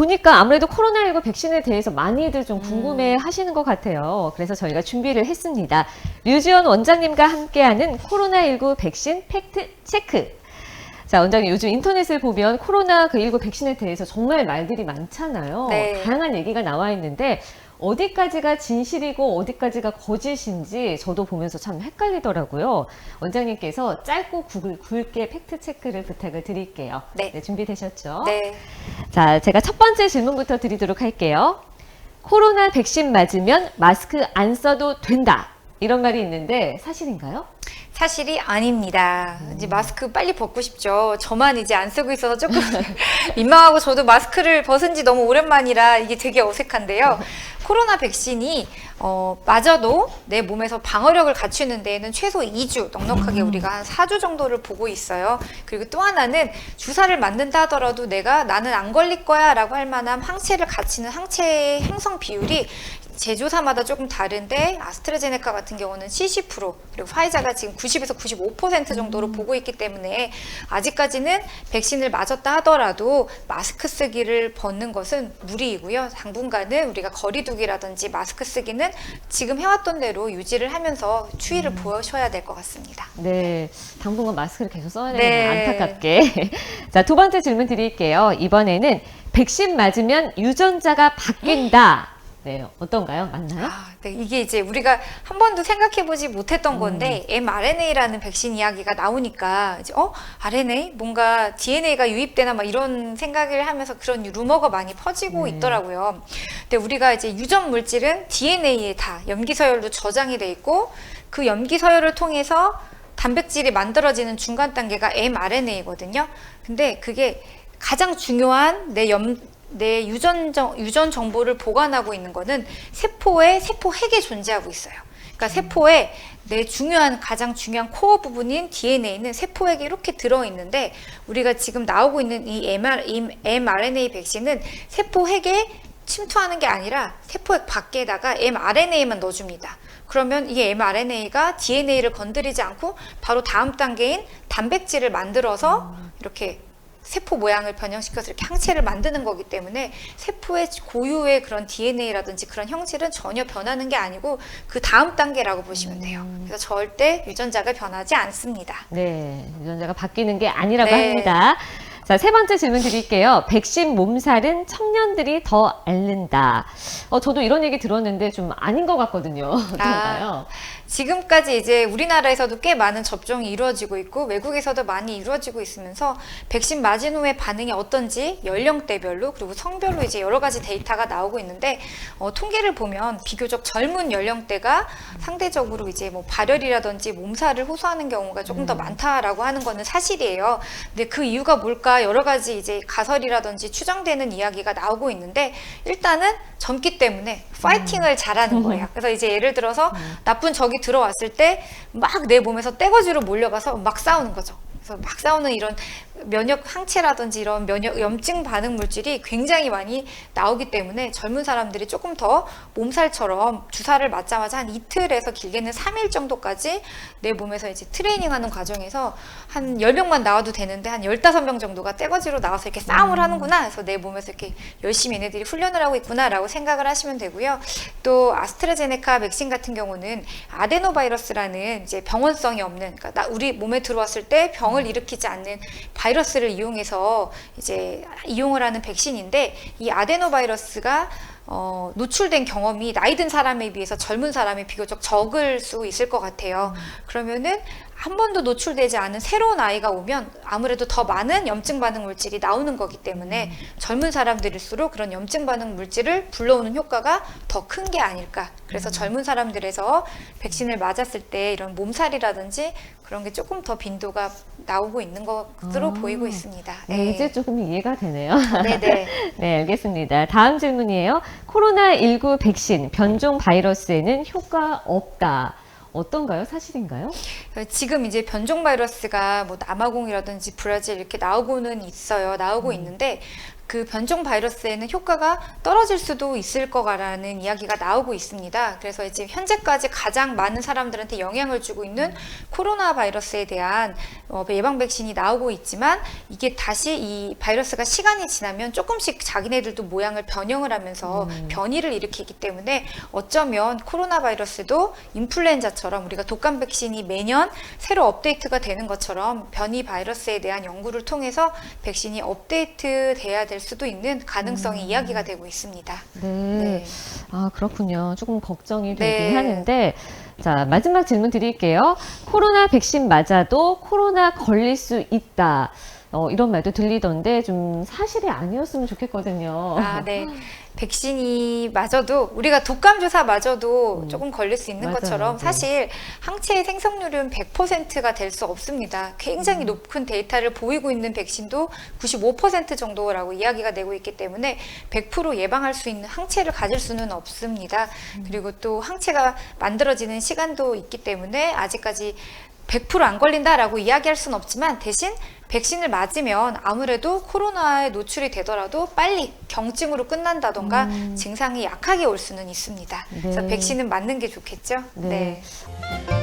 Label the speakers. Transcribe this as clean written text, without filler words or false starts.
Speaker 1: 보니까 아무래도 코로나19 백신에 대해서 많이들 좀 궁금해 하시는 것 같아요. 그래서 저희가 준비를 했습니다. 류지원 원장님과 함께하는 코로나19 백신 팩트 체크. 자, 원장님, 요즘 인터넷을 보면 코로나19 백신에 대해서 정말 말들이 많잖아요.
Speaker 2: 네.
Speaker 1: 다양한 얘기가 나와 있는데 어디까지가 진실이고 어디까지가 거짓인지 저도 보면서 참 헷갈리더라고요. 원장님께서 짧고 굵게 팩트 체크를 부탁을 드릴게요.
Speaker 2: 네.
Speaker 1: 네, 준비되셨죠?
Speaker 2: 네.
Speaker 1: 자, 제가 첫 번째 질문부터 드리도록 할게요. 코로나 백신 맞으면 마스크 안 써도 된다. 이런 말이 있는데 사실인가요?
Speaker 2: 사실이 아닙니다. 이제 마스크 빨리 벗고 싶죠. 저만 이제 안 쓰고 있어서 조금 민망하고 저도 마스크를 벗은 지 너무 오랜만이라 이게 되게 어색한데요. 코로나 백신이 맞아도 내 몸에서 방어력을 갖추는 데에는 최소 2주 넉넉하게 우리가 한 4주 정도를 보고 있어요. 그리고 또 하나는 주사를 맞는다 하더라도 내가 나는 안 걸릴 거야 라고 할 만한 항체를 갖추는 항체의 형성 비율이 제조사마다 조금 다른데 아스트라제네카 같은 경우는 70% 그리고 화이자가 지금 90에서 95% 정도로 보고 있기 때문에 아직까지는 백신을 맞았다 하더라도 마스크 쓰기를 벗는 것은 무리이고요. 당분간은 우리가 거리두기라든지 마스크 쓰기는 지금 해왔던 대로 유지를 하면서 추이를 보여셔야 될 것 같습니다.
Speaker 1: 네, 당분간 마스크를 계속 써야 되는
Speaker 2: 네.
Speaker 1: 안타깝게. 자, 두 번째 질문 드릴게요. 이번에는 백신 맞으면 유전자가 바뀐다. 네, 어떤가요? 맞나요?
Speaker 2: 네, 이게 이제 우리가 한 번도 생각해보지 못했던 건데 mRNA라는 백신 이야기가 나오니까 이제 RNA? 뭔가 DNA가 유입되나 막 이런 생각을 하면서 그런 루머가 많이 퍼지고 있더라고요. 근데 우리가 이제 유전 물질은 DNA에 다 염기서열로 저장이 돼 있고 그 염기서열을 통해서 단백질이 만들어지는 중간 단계가 mRNA거든요. 근데 그게 가장 중요한 내 유전 정보를 보관하고 있는 거는 세포의 세포 핵에 존재하고 있어요. 그러니까 세포에 내 가장 중요한 코어 부분인 DNA는 세포 핵에 이렇게 들어있는데 우리가 지금 나오고 있는 이 mRNA 백신은 세포 핵에 침투하는 게 아니라 세포 핵 밖에다가 mRNA만 넣어줍니다. 그러면 이 mRNA가 DNA를 건드리지 않고 바로 다음 단계인 단백질을 만들어서 이렇게 세포 모양을 변형시켜서 이렇게 항체를 만드는 거기 때문에 세포의 고유의 그런 DNA라든지 그런 형질은 전혀 변하는 게 아니고 그 다음 단계라고 보시면 돼요. 그래서 절대 유전자가 변하지 않습니다.
Speaker 1: 네, 유전자가 바뀌는 게 아니라고
Speaker 2: 네.
Speaker 1: 합니다. 자, 세 번째 질문 드릴게요. 백신 몸살은 청년들이 더 앓는다. 저도 이런 얘기 들었는데 좀 아닌 것 같거든요. 어떤가요?
Speaker 2: 지금까지 이제 우리나라에서도 꽤 많은 접종이 이루어지고 있고 외국에서도 많이 이루어지고 있으면서 백신 맞은 후에 반응이 어떤지 연령대별로 그리고 성별로 이제 여러 가지 데이터가 나오고 있는데 통계를 보면 비교적 젊은 연령대가 상대적으로 이제 뭐 발열이라든지 몸살을 호소하는 경우가 조금 더 많다라고 하는 거는 사실이에요. 근데 그 이유가 뭘까 여러 가지 이제 가설이라든지 추정되는 이야기가 나오고 있는데 일단은 젊기 때문에 파이팅을 잘하는 거예요. 그래서 이제 예를 들어서 나쁜 적이 들어왔을 때 막 내 몸에서 떼거지로 몰려가서 막 싸우는 거죠. 그래서 막 싸우는 이런 면역 항체라든지 이런 면역 염증 반응 물질이 굉장히 많이 나오기 때문에 젊은 사람들이 조금 더 몸살처럼 주사를 맞자마자 한 이틀에서 길게는 3일 정도까지 내 몸에서 이제 트레이닝하는 과정에서 한 10명만 나와도 되는데 한 15명 정도가 떼거지로 나와서 이렇게 싸움을 하는구나. 그래서 내 몸에서 이렇게 열심히 얘네들이 훈련을 하고 있구나라고 생각을 하시면 되고요. 또 아스트라제네카 백신 같은 경우는 아데노바이러스라는 이제 병원성이 없는 그러니까 우리 몸에 들어왔을 때 병을 일으키지 않는 바이러스를 이용해서 이제 이용을 하는 백신인데 이 아데노바이러스가 노출된 경험이 나이 든 사람에 비해서 젊은 사람이 비교적 적을 수 있을 것 같아요. 그러면은 한 번도 노출되지 않은 새로운 아이가 오면 아무래도 더 많은 염증 반응 물질이 나오는 거기 때문에 젊은 사람들일수록 그런 염증 반응 물질을 불러오는 효과가 더 큰 게 아닐까. 그래서 젊은 사람들에서 백신을 맞았을 때 이런 몸살이라든지 그런 게 조금 더 빈도가 나오고 있는 것으로 보이고 있습니다.
Speaker 1: 네, 이제 조금 이해가 되네요.
Speaker 2: 네네.
Speaker 1: 네, 알겠습니다. 다음 질문이에요. 코로나19 백신 변종 바이러스에는 효과 없다. 어떤가요? 사실인가요?
Speaker 2: 지금 이제 변종 바이러스가 뭐 남아공이라든지 브라질 이렇게 나오고는 있어요. 나오고 있는데 그 변종 바이러스에는 효과가 떨어질 수도 있을 거라는 이야기가 나오고 있습니다. 그래서 이제 현재까지 가장 많은 사람들한테 영향을 주고 있는 코로나 바이러스에 대한 예방 백신이 나오고 있지만 이게 다시 이 바이러스가 시간이 지나면 조금씩 자기네들도 모양을 변형을 하면서 변이를 일으키기 때문에 어쩌면 코로나 바이러스도 인플루엔자처럼 우리가 독감 백신이 매년 새로 업데이트가 되는 것처럼 변이 바이러스에 대한 연구를 통해서 백신이 업데이트 돼야 될 수도 있는 가능성이 이야기가 되고 있습니다.
Speaker 1: 네. 아, 그렇군요. 조금 걱정이 되긴
Speaker 2: 네.
Speaker 1: 하는데. 자, 마지막 질문 드릴게요. 코로나 백신 맞아도 코로나 걸릴 수 있다. 이런 말도 들리던데 좀 사실이 아니었으면 좋겠거든요.
Speaker 2: 아, 네. 백신이 맞아도 우리가 독감 주사 맞아도 조금 걸릴 수 있는
Speaker 1: 맞아요.
Speaker 2: 것처럼
Speaker 1: 네.
Speaker 2: 사실 항체의 생성률은 100%가 될 수 없습니다. 굉장히 높은 데이터를 보이고 있는 백신도 95% 정도라고 이야기가 되고 있기 때문에 100% 예방할 수 있는 항체를 가질 수는 없습니다. 그리고 또 항체가 만들어지는 시간도 있기 때문에 아직까지 100% 안 걸린다라고 이야기할 수는 없지만 대신 백신을 맞으면 아무래도 코로나에 노출이 되더라도 빨리 경증으로 끝난다던가 증상이 약하게 올 수는 있습니다. 그래서
Speaker 1: 네.
Speaker 2: 백신은 맞는 게 좋겠죠?
Speaker 1: 네.
Speaker 2: 네.